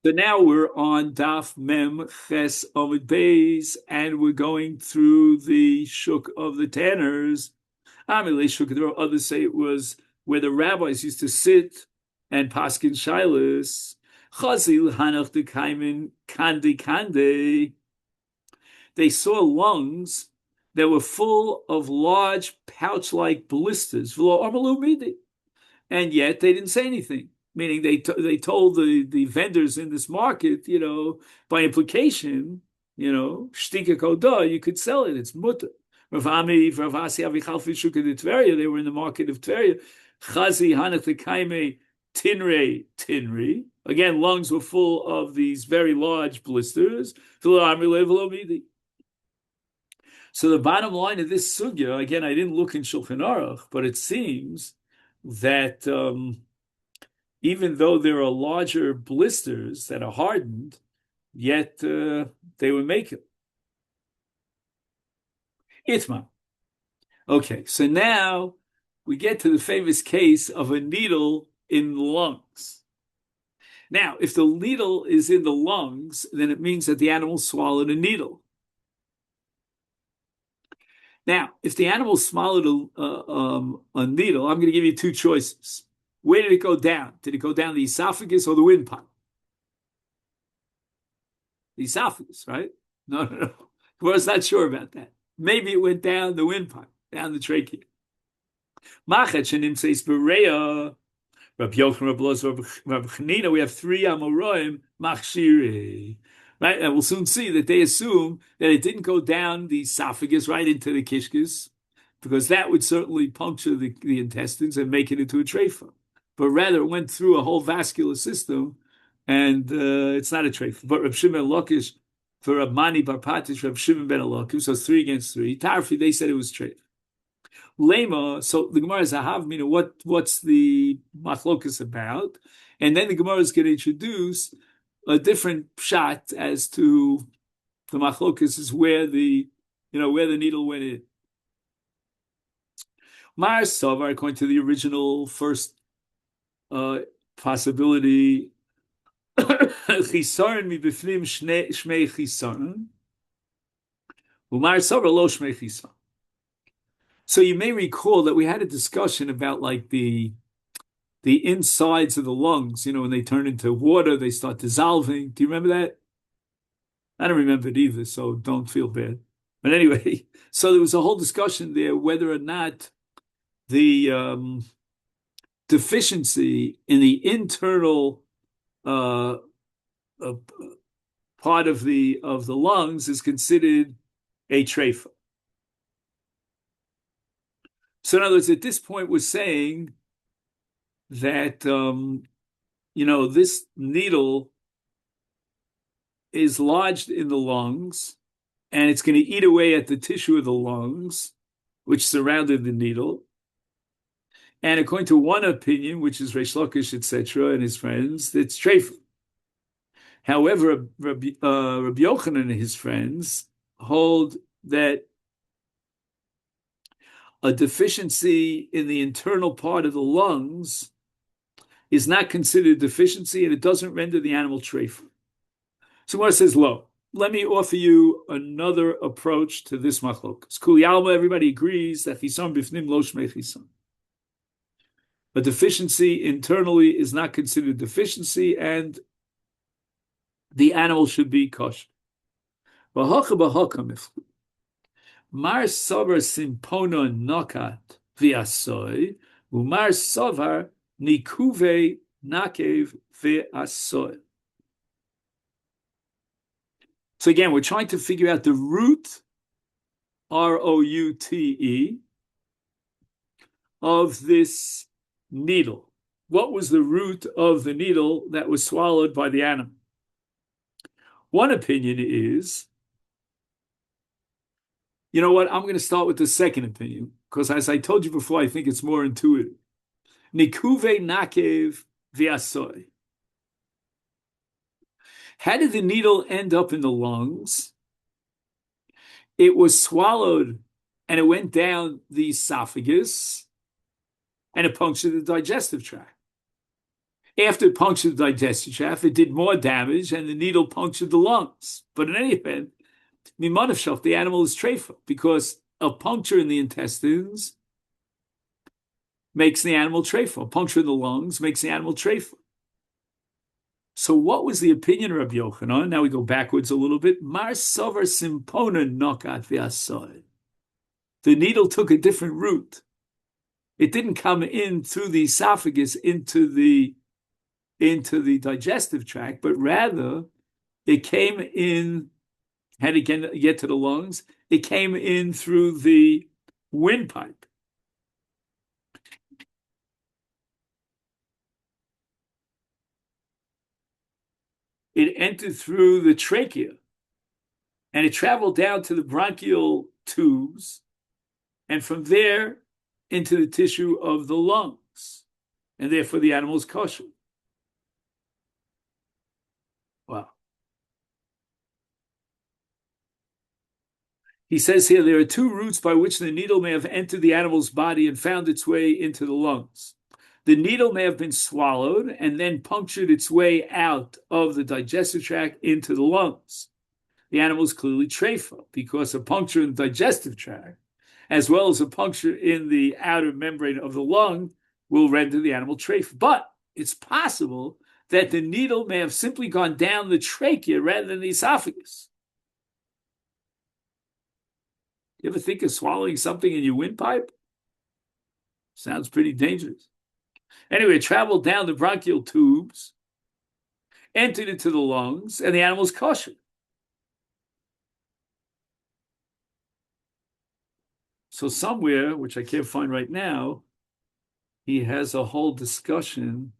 So now we're on Daf Mem Ches Omid Beis, and we're going through the Shuk of the Tanners. Amile Shuk, there are others say it was where the rabbis used to sit and paskin shilas. Chazil Hanach de Kaimin Kandi Kande. They saw lungs that were full of large pouch-like blisters, v'lo amalu midi, and yet they didn't say anything. Meaning they told the vendors in this market, by implication, shtika koda, you could sell it. It's mutter. Ravasi Avichal Fishuka de Tveria, they were in the market of Tveria. Chazi Hanach Lekaime Tinri. Again, lungs were full of these very large blisters. So the bottom line of this sugya, again, I didn't look in Shulchan Aruch, but it seems that even though there are larger blisters that are hardened, yet they would make it. Itma. Okay, so now we get to the famous case of a needle in the lungs. Now, if the needle is in the lungs, then it means that the animal swallowed a needle. Now, if the animal swallowed a needle, I'm going to give you two choices. Where did it go down? Did it go down the esophagus or the windpipe? The esophagus, right? No. I was not sure about that. Maybe it went down the windpipe, down the trachea. Maseches says Berea, Rabbi Yochanan, Rabbi Elazar, Rabbi Chanina. We have three Amoraim Machshirei. Right, and we'll soon see that they assume that it didn't go down the esophagus right into the kishkis, because that would certainly puncture the intestines and make it into a treifa. But rather, it went through a whole vascular system, and it's not a treifa. But Reb Shimon Lakish, for Reb Mani Bar Patish, Reb Shimon ben Lakish, so it's 3-3. Tarfi, they said it was treifa. Lema, so the Gemara is Ahav, meaning what's the machlokas about? And then the Gemara is going to introduce a different shot as to the machlokas is where the needle went in. Mar Savar, according to the original first possibility, chisaron mi bifnim shmei chisaron, umar Savar lo shmei chisaron. So you may recall that we had a discussion about like the insides of the lungs, when they turn into water, they start dissolving. Do you remember that? I don't remember it either, so don't feel bad. But anyway, so there was a whole discussion there whether or not the deficiency in the internal part of the lungs is considered a treifa. So in other words, at this point, we're saying that this needle is lodged in the lungs, and it's going to eat away at the tissue of the lungs, which surrounded the needle. And according to one opinion, which is Reish Lakish, etc., and his friends, it's treifa. However, Rabbi Yochanan and his friends hold that a deficiency in the internal part of the lungs is not considered deficiency, and it doesn't render the animal treifa. So Gemara says, lo, let me offer you another approach to this machlokas. Kuli alma, everybody agrees that chisan bifnim lo shmei chisan. A deficiency internally is not considered deficiency, and the animal should be kosher. V'hacha b'haka miflu. Mar savar simpono nokat v'asoy, u'mar savar nikuve nakev v'asoy. So again, we're trying to figure out the root, R-O-U-T-E, of this needle. What was the root of the needle that was swallowed by the animal? One opinion is, you know what, I'm going to start with the second opinion, because as I told you before, I think it's more intuitive. Nikuve nakev v'asoy. How did the needle end up in the lungs? It was swallowed and it went down the esophagus and it punctured the digestive tract. After it punctured the digestive tract, it did more damage, and the needle punctured the lungs. But in any event, mimanavshaf, the animal is treifa, because a puncture in the intestines makes the animal treifa. A puncture in the lungs makes the animal treifa. So what was the opinion of Rabbi Yochanan? Now we go backwards a little bit. Mar sover simpona nokat v'asoy. The needle took a different route. It didn't come in through the esophagus into the digestive tract, but rather it came in, had to get to the lungs, it came in through the windpipe. It entered through the trachea, and it traveled down to the bronchial tubes, and from there into the tissue of the lungs, and therefore the animal's kosher. Wow. He says here there are two routes by which the needle may have entered the animal's body and found its way into the lungs. The needle may have been swallowed and then punctured its way out of the digestive tract into the lungs. The animal is clearly treifa, because a puncture in the digestive tract, as well as a puncture in the outer membrane of the lung, will render the animal treifa. But it's possible that the needle may have simply gone down the trachea rather than the esophagus. You ever think of swallowing something in your windpipe? Sounds pretty dangerous. Anyway, it traveled down the bronchial tubes, entered into the lungs, and the animal's kosher. So somewhere, which I can't find right now, he has a whole discussion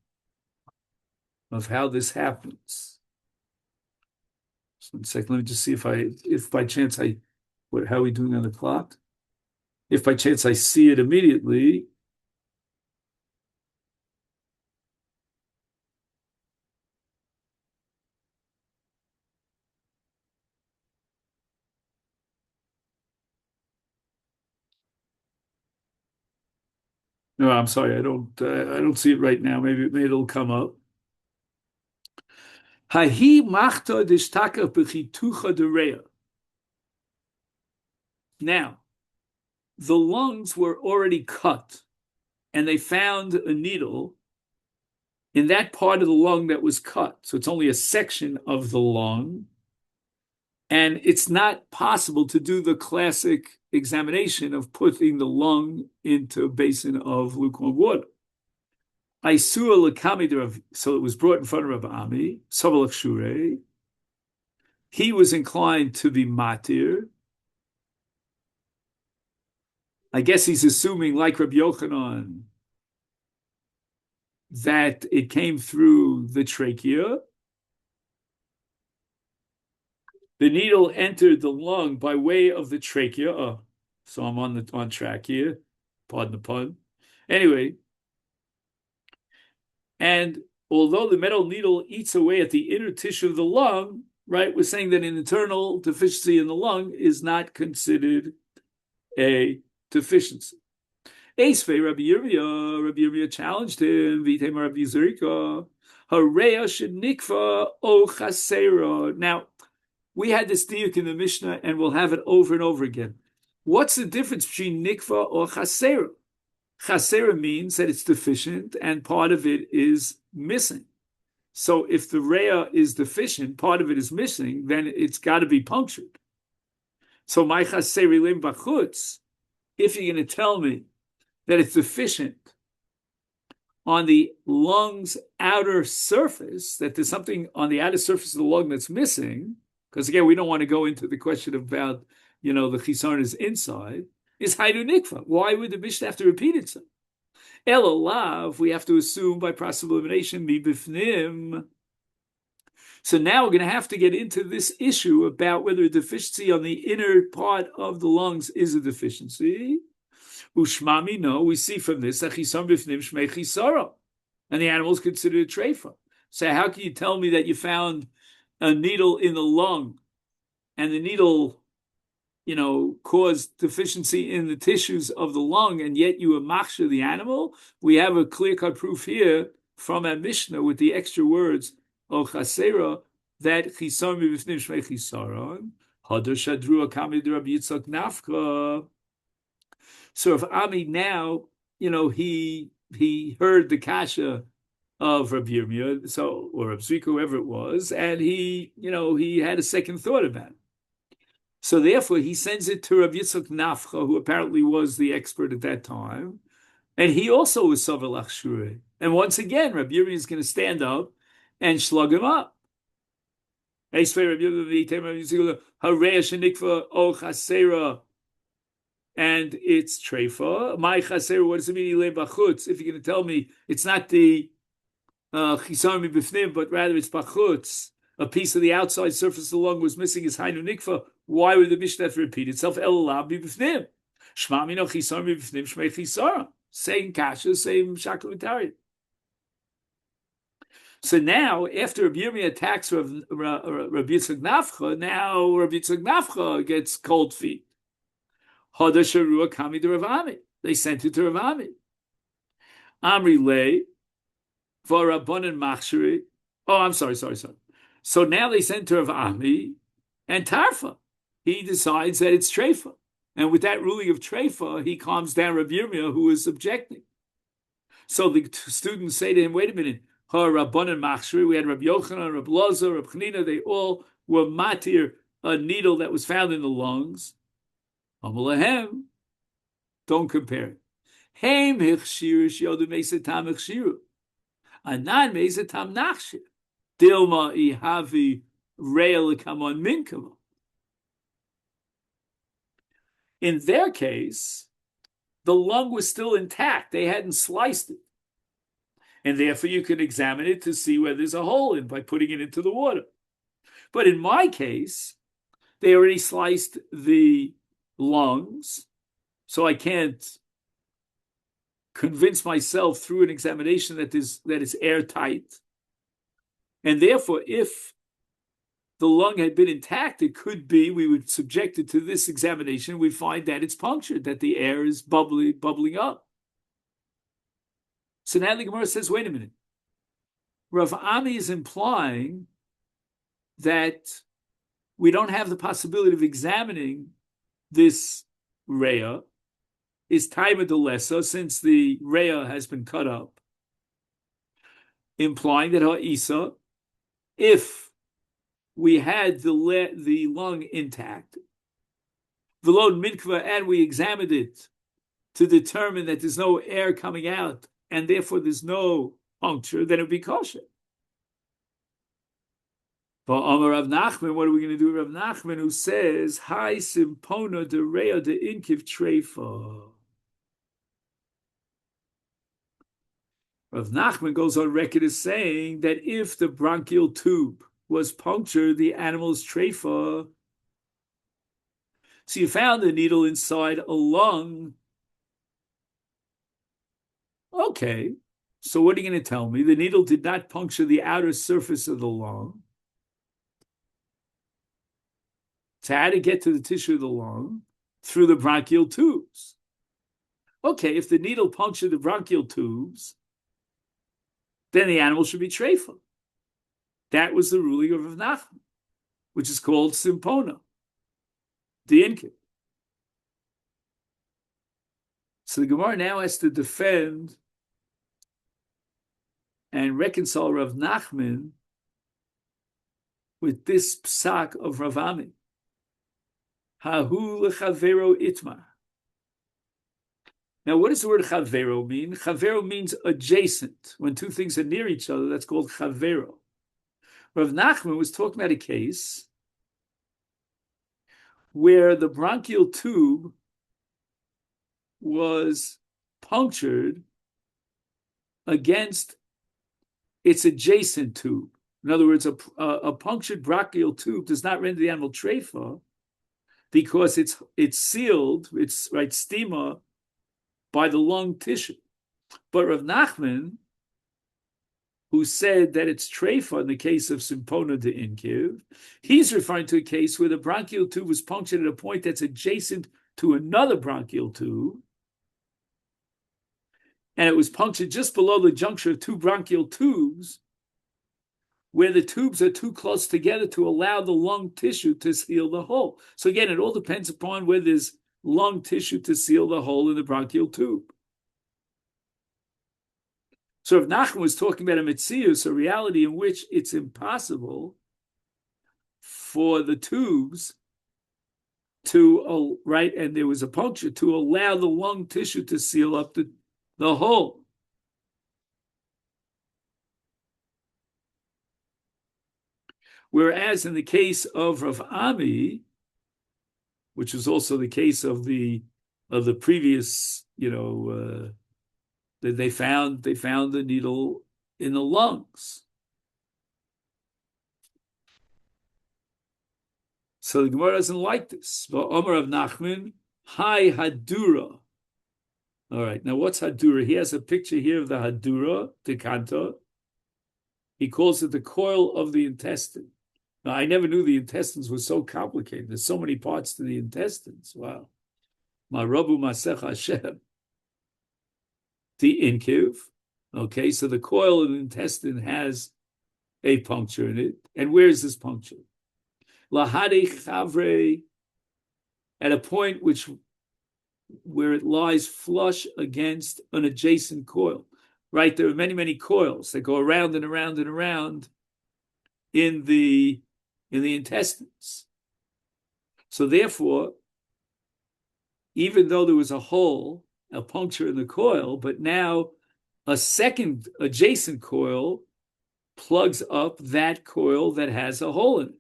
of how this happens. So 1 second, let me just see if by chance how are we doing on the clock? If by chance I see it immediately. No, I'm sorry, I don't see it right now. Maybe it'll come up. Hahi machta dishtaka b'chitucha dereya. Now, the lungs were already cut, and they found a needle in that part of the lung that was cut. So it's only a section of the lung, and it's not possible to do the classic examination of putting the lung into a basin of lukewarm water. So it was brought in front of Rabbi Ami, Sabalach Shure. He was inclined to be matir. I guess he's assuming, like Rabbi Yochanan, that it came through the trachea. The needle entered the lung by way of the trachea. Oh, so I'm on track here. Pardon the pun. Anyway, and although the metal needle eats away at the inner tissue of the lung, right, we're saying that an internal deficiency in the lung is not considered a deficiency. Esvei Rabbi Yirmiyah challenged him, Vitema Rabbi Zerika, Hareya shenikva o chasera. Now, we had this diuk in the Mishnah, and we'll have it over and over again. What's the difference between nikva or chasera? Chasera means that it's deficient, and part of it is missing. So if the reya is deficient, part of it is missing, then it's got to be punctured. So my chaseri lim bachutz, if you're going to tell me that it's deficient on the lung's outer surface, that there's something on the outer surface of the lung that's missing, because again, we don't want to go into the question about, the chisaron is inside, is haidu nikva. Why would the Mishnah have to repeat itself? Elolav, we have to assume by process of elimination, mi bifnim. So now we're going to have to get into this issue about whether a deficiency on the inner part of the lungs is a deficiency. Ushmami, no, we see from this that chisam bifnim shmei chisara, and the animal is considered a treifa. So how can you tell me that you found a needle in the lung, and the needle, caused deficiency in the tissues of the lung, and yet you are machshir the animal? We have a clear-cut proof here from a Mishnah with the extra words O Chasera that Chisar Mibifnim Shmei Chisaron Hadar Shadru Akami Rabbi Yitzchak Nafka. So if Ami now, he heard the kasha of Rabbi Yirmiyah, or Rabbi Zrika, whoever it was, and he had a second thought about it. So therefore, he sends it to Rabbi Yitzchak Nafcha, who apparently was the expert at that time, and he also was Savar Lachshure. And once again, Rabbi Yirmiyah is going to stand up and slug him up. And it's treifa. My chaser, what does it mean? If you're going to tell me it's not the chisar mibifnim, but rather it's bachutz, a piece of the outside surface of the lung was missing, is hainu nikfa. Why would the Mishnah have to repeat itself? Elah mibifnim. Shma mino chisar mibifnim shmei chisara. Same kasha, same shaklavitari. So now, after Rabbi Yirmiyah attacks Rabbi Yitzchak Nafcha, now Rabbi Yitzchak Nafcha gets cold feet. Hada Sharua Kami to Rav Ami. They sent it to Rav Ami. Amri Lei, Varabonin Machshiri. Oh, I'm sorry. So now they sent to Rav Ami and Tarfa. He decides that it's Treifa. And with that ruling of Treifa, he calms down Rabbi Yirmiyah, who is objecting. So the students say to him, wait a minute, Rabbanan Machshiri, we had Rabbi Yochanan, Rabbi Loza, Rabbi Chanina, they all were matir, a needle that was found in the lungs. Amalahem, don't compare it. Heim hichshiru shiodu mesetam hichshiru. Anan mesetam nachshir. Dilma ihavi reil kamon minkava. In their case, the lung was still intact. They hadn't sliced it. And therefore you can examine it to see whether there's a hole in by putting it into the water. But in my case, they already sliced the lungs, so I can't convince myself through an examination that is airtight. And therefore, if the lung had been intact, it could be we would subject it to this examination. We find that it's punctured, that the air is bubbling up. So now the Gemara says, wait a minute. Rav Ami is implying that we don't have the possibility of examining this Reya, is Taima de Lesa, since the Reya has been cut up, implying that Ha'isa, if we had the lung intact, V'lo Minkva, and we examined it to determine that there's no air coming out, and therefore there's no puncture, then it would be kosher. But Amar Rav Nachman, what are we going to do with Rav Nachman, who says, Hai simpona de rea de inkiv treifa? Rav Nachman goes on record as saying that if the bronchial tube was punctured, the animal's treifa. So you found a needle inside a lung. Okay, so what are you going to tell me? The needle did not puncture the outer surface of the lung. So how to get to the tissue of the lung? Through the bronchial tubes. Okay, if the needle punctured the bronchial tubes, then the animal should be treifa. That was the ruling of Rav Nachman, which is called simpona, the inkiv. So the Gemara now has to defend and reconcile Rav Nachman with this psak of Rav Ami. Hahu lechavero itma. Now, what does the word chavero mean? Chavero means adjacent. When two things are near each other, that's called chavero. Rav Nachman was talking about a case where the bronchial tube was punctured against its adjacent tube. In other words, a punctured bronchial tube does not render the animal treifa because it's sealed, it's right stima, by the lung tissue. But Rav Nachman, who said that it's treifa in the case of simpona de inkiv, he's referring to a case where the bronchial tube was punctured at a point that's adjacent to another bronchial tube, and it was punctured just below the juncture of two bronchial tubes, where the tubes are too close together to allow the lung tissue to seal the hole. So again, it all depends upon where there's lung tissue to seal the hole in the bronchial tube. So if Nachman was talking about a metzius, a reality in which it's impossible for the tubes to, right, and there was a puncture to allow the lung tissue to seal up the hole. Whereas in the case of Rav Ami, which was also the case of the previous, that they found the needle in the lungs. So the Gemara doesn't like this. But Omer of Nachman, Hi Hadura. All right, now what's Hadura? He has a picture here of the Hadura, Dekanta. He calls it the coil of the intestine. Now, I never knew the intestines were so complicated. There's so many parts to the intestines. Wow. Ma Rabu Masech Hashem. The inkiv. Okay, so the coil of the intestine has a puncture in it. And where is this puncture? Lahade Chavre, at a point where it lies flush against an adjacent coil. Right, there are many, many coils that go around and around and around in the intestines. So therefore, even though there was a hole, a puncture in the coil, but now a second adjacent coil plugs up that coil that has a hole in it.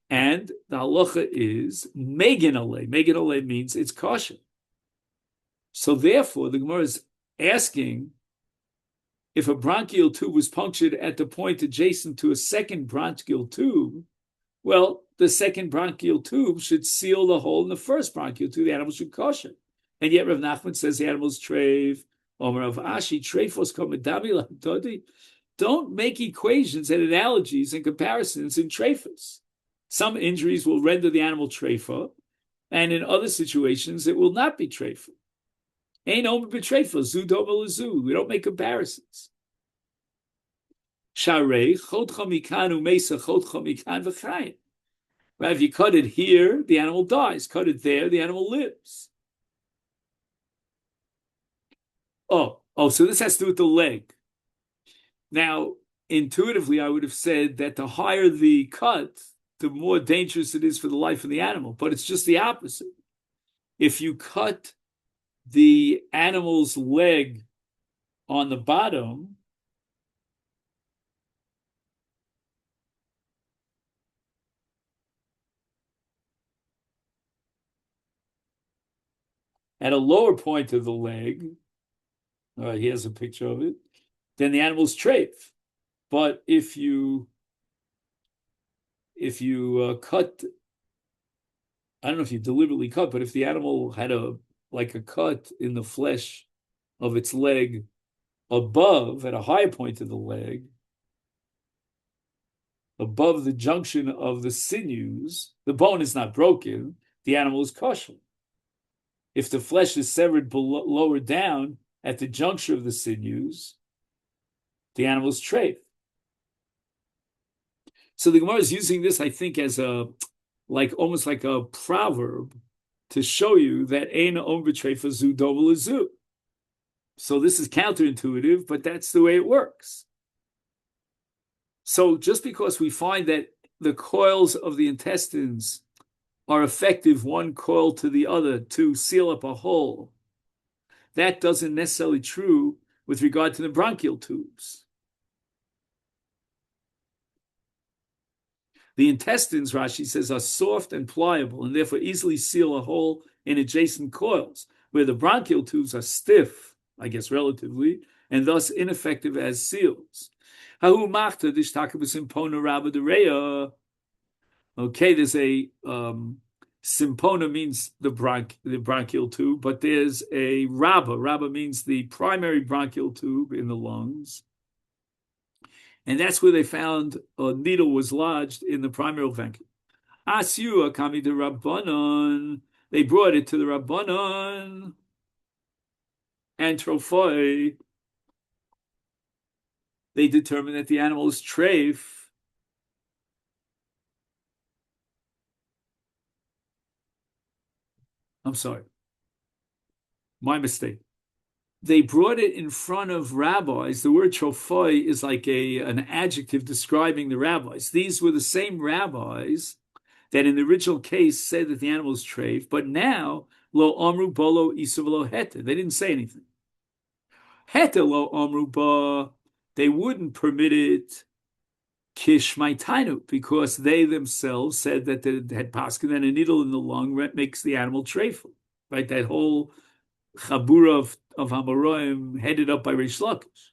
And the halacha is megan alei. Megan alei means it's kosher. So therefore, the Gemara is asking if a bronchial tube was punctured at the point adjacent to a second bronchial tube, well, the second bronchial tube should seal the hole in the first bronchial tube. The animal should kosher. And yet Rav Nachman says the animal's treif. Omer of Ashi, treifos komedami latodi. Don't make equations and analogies and comparisons in treifos. Some injuries will render the animal treifa, and in other situations it will not be treifa. Ain't omer b'treifa, zu doma lezu. We don't make comparisons. Sharei chodcha mikan umesa chodcha mikan v'chayim. Right? If you cut it here, the animal dies. Cut it there, the animal lives. So this has to do with the leg. Now, intuitively, I would have said that the higher the cut, the more dangerous it is for the life of the animal. But it's just the opposite. If you cut the animal's leg on the bottom, at a lower point of the leg, here's a picture of it, then the animal's treif. But if you cut, I don't know if you deliberately cut, but if the animal had a cut in the flesh of its leg above, at a high point of the leg, above the junction of the sinews, the bone is not broken, the animal is kosher. If the flesh is severed lower down at the juncture of the sinews, the animal is treif. So the Gemara is using this, I think, as almost like a proverb to show you that ein omer b'treifa zu doma lezu. So this is counterintuitive, but that's the way it works. So just because we find that the coils of the intestines are effective, one coil to the other, to seal up a hole, that doesn't necessarily true with regard to the bronchial tubes. The intestines, Rashi says, are soft and pliable and therefore easily seal a hole in adjacent coils, where the bronchial tubes are stiff, I guess relatively, and thus ineffective as seals. Okay, there's a sympona means the bronchial tube, but there's a rabba. Rabba means the primary bronchial tube in the lungs. And that's where they found a needle was lodged in the primary ventricle. Asyu akami de Rabbanon. They brought it to the Rabbanon. and trophoi, they determine that the animal is treif. I'm sorry, my mistake. They brought it in front of rabbis. The word trophoi is like an adjective describing the rabbis. These were the same rabbis that in the original case said that the animal is treif, but now lo amru bolo isav lo heta. They didn't say anything. Heta lo amru ba, they wouldn't permit it kishmaitainu because they themselves said that they had paskin that a needle in the lung makes the animal treiful. Right, that whole chabura of Hamoraim headed up by Reish Lakish.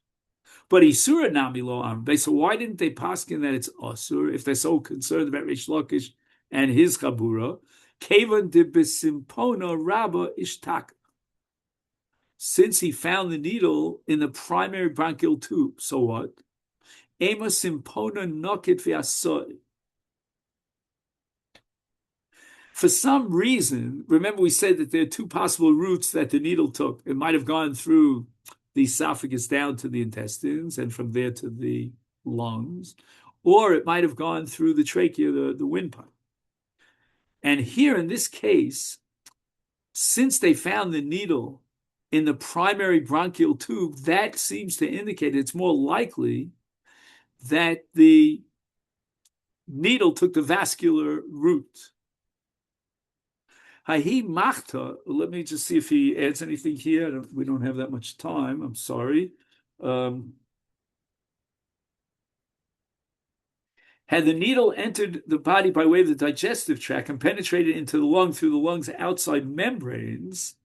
But Isura Nami Lo Amr. So why didn't they paskin that it's Asur if they're so concerned about Reish Lakish and his chabura? Kevan de Besimpona Rabba Ishtak. Since he found the needle in the primary bronchial tube, so what? Ema Simpona Nokit V'Asoy. For some reason, remember we said that there are two possible routes that the needle took. It might have gone through the esophagus down to the intestines and from there to the lungs, or it might have gone through the trachea, the windpipe. And here in this case, since they found the needle in the primary bronchial tube, that seems to indicate it's more likely that the needle took the vascular route. Hahi machta, let me just see if he adds anything here. We don't have that much time. I'm sorry. Had the needle entered the body by way of the digestive tract and penetrated into the lung through the lung's outside membranes,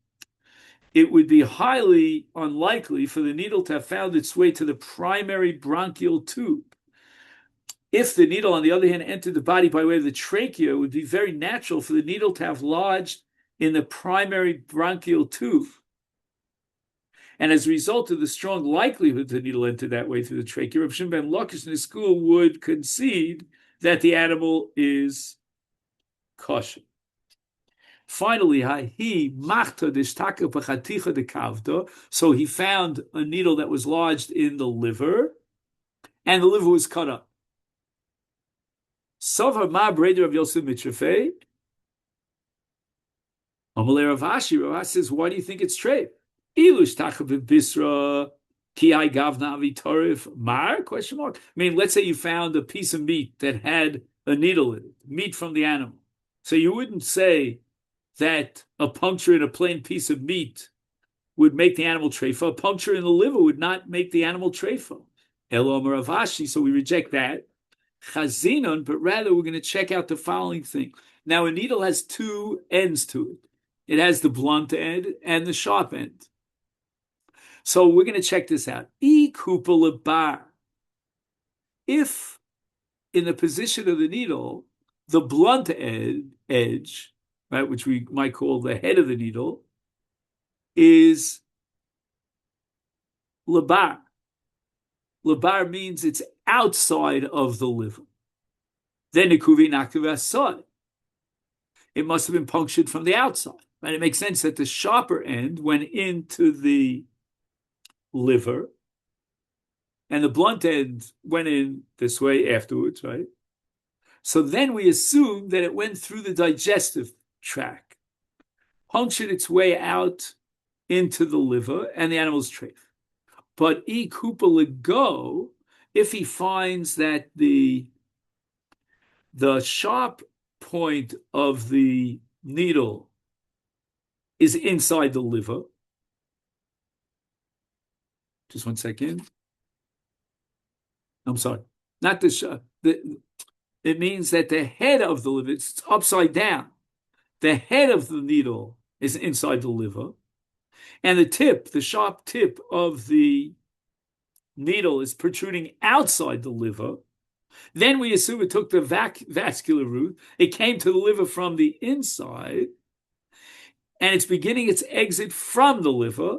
it would be highly unlikely for the needle to have found its way to the primary bronchial tube. If the needle, on the other hand, entered the body by way of the trachea, it would be very natural for the needle to have lodged in the primary bronchial tube. And as a result of the strong likelihood the needle entered that way through the trachea, Rav Shimon ben Lakish in his school would concede that the animal is kosher. Finally, so he found a needle that was lodged in the liver, and the liver was cut up. Sovar ma breder of Yosef Mitrafei. Amalei Rav Ashi. Rav Ashi says, why do you think it's treif? Ilush tachav bisra ki I gavna avitorif mar? Question mark. I mean, let's say you found a piece of meat that had a needle in it, meat from the animal. So you wouldn't say that a puncture in a plain piece of meat would make the animal treifa. A puncture in the liver would not make the animal treifa. Elo Rav Ashi. So we reject that. Chazinon, but rather we're going to check out the following thing. Now, a needle has two ends to it. It has the blunt end and the sharp end. So we're going to check this out. E kupa lebar. If in the position of the needle, the blunt edge, right, which we might call the head of the needle, is lebar. Lebar means it's outside of the liver. Then nikuvi nakivasod. It must have been punctured from the outside. And it makes sense that the sharper end went into the liver, and the blunt end went in this way afterwards, right? So then we assume that it went through the digestive tract, punctured its way out into the liver, and the animal's treif. But e kupa lego, if he finds that the sharp point of the needle is inside the liver. Just 1 second. I'm sorry. Not the sharp. It means that the head of the liver, it's upside down. The head of the needle is inside the liver. And the tip, the sharp tip of the needle is protruding outside the liver. Then we assume it took the vascular route. It came to the liver from the inside, and it's beginning its exit from the liver,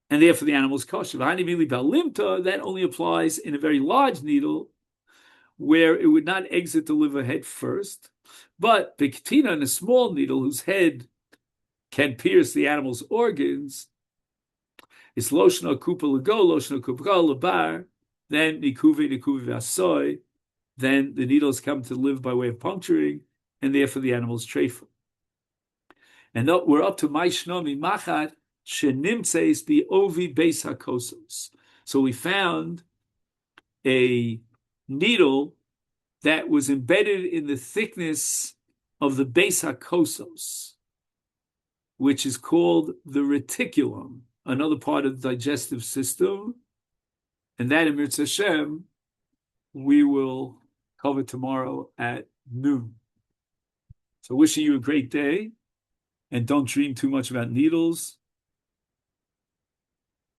and therefore the animal is kosher. That only applies in a very large needle, where it would not exit the liver head first, but biktina, in a small needle whose head can pierce the animal's organs, It's loshna kupa lego, loshna kupa lebar, then nikuve vasoy, then the needles come to live by way of puncturing, and therefore the animals trefa. And we're up to Maishnomi Machat Shenimtseis the Ovi Beis HaKosos. So we found a needle that was embedded in the thickness of the Beis HaKosos, which is called the reticulum, another part of the digestive system. And that in Mirz Hashem, we will cover tomorrow at noon. So wishing you a great day, and don't dream too much about needles.